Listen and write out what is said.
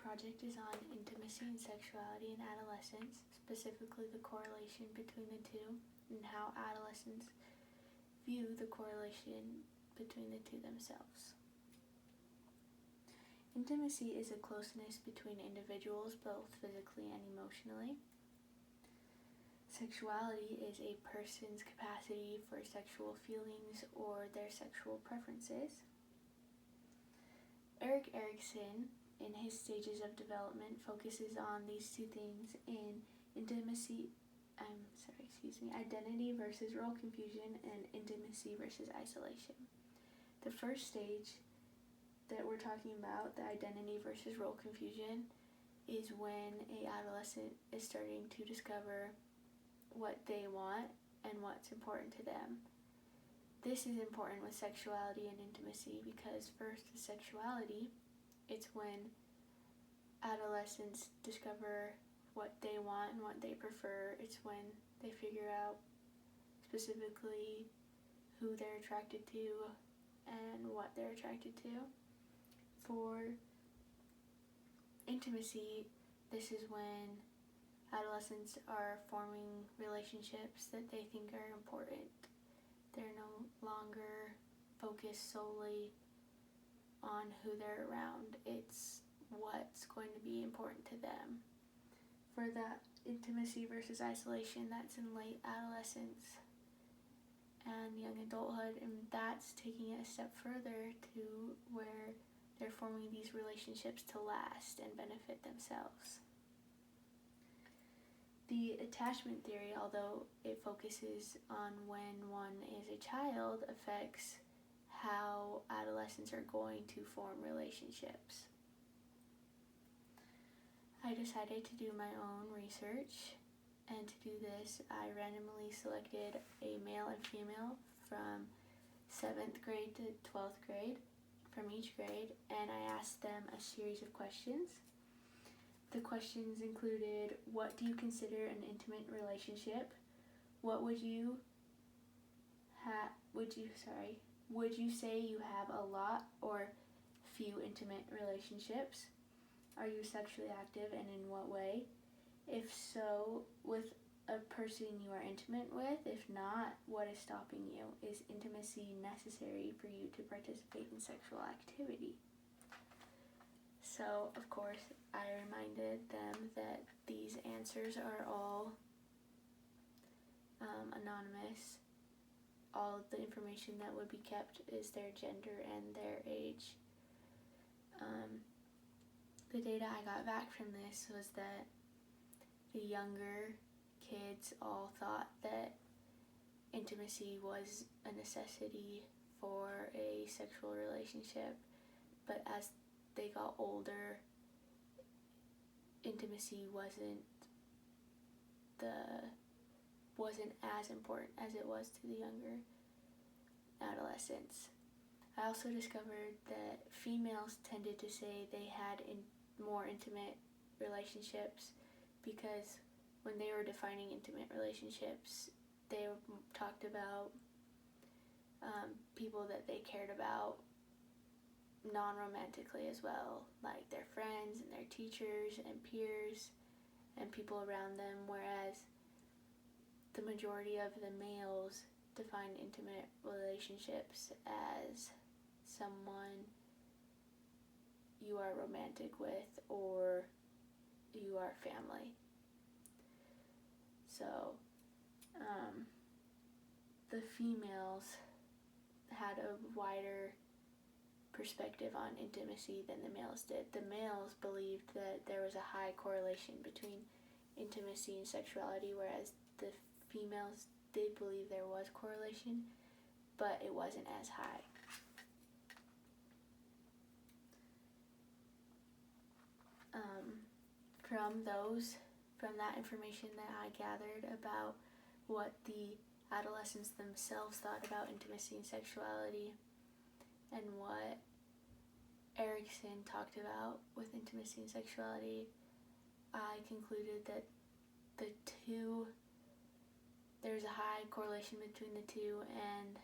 project is on intimacy and sexuality in adolescence, specifically the correlation between the two and how adolescents view the correlation between the two themselves. Intimacy is a closeness between individuals, both physically and emotionally. Sexuality is a person's capacity for sexual feelings or their sexual preferences. Erik Erikson, in his stages of development, focuses on these two things in identity versus role confusion and intimacy versus isolation. The first stage that we're talking about, the identity versus role confusion, is when an adolescent is starting to discover what they want and what's important to them. This is important with sexuality and intimacy because first with sexuality, it's when adolescents discover what they want and what they prefer. It's when they figure out specifically who they're attracted to and what they're attracted to. For intimacy, this is when adolescents are forming relationships that they think are important. They're no longer focused solely on who they're around. It's what's going to be important to them. For the intimacy versus isolation, that's in late adolescence and young adulthood, and that's taking it a step further to where they're forming these relationships to last and benefit themselves. The attachment theory, although it focuses on when one is a child, affects how adolescents are going to form relationships. I decided to do my own research, and to do this, I randomly selected a male and female from 7th grade to 12th grade from each grade, and I asked them a series of questions. The questions included, what do you consider an intimate relationship? Would you say you have a lot or few intimate relationships? Are you sexually active, and in what way? If so, with a person you are intimate with? If not, what is stopping you? Is intimacy necessary for you to participate in sexual activity? So, of course, I reminded them that these answers are all anonymous. All of the information that would be kept is their gender and their age. The data I got back from this was that the younger kids all thought that intimacy was a necessity for a sexual relationship, but as they got older, intimacy wasn't as important as it was to the younger adolescents. I also discovered that females tended to say they had more intimate relationships because when they were defining intimate relationships, they talked about people that they cared about non-romantically as well, like their friends and their teachers and peers and people around them, whereas the majority of the males defined intimate relationships as someone you are romantic with or you are family. So, the females had a wider perspective on intimacy than the males did. The males believed that there was a high correlation between intimacy and sexuality, whereas the females did believe there was correlation, but it wasn't as high. From that information that I gathered about what the adolescents themselves thought about intimacy and sexuality and what Erikson talked about with intimacy and sexuality, I concluded that there's a high correlation between the two, and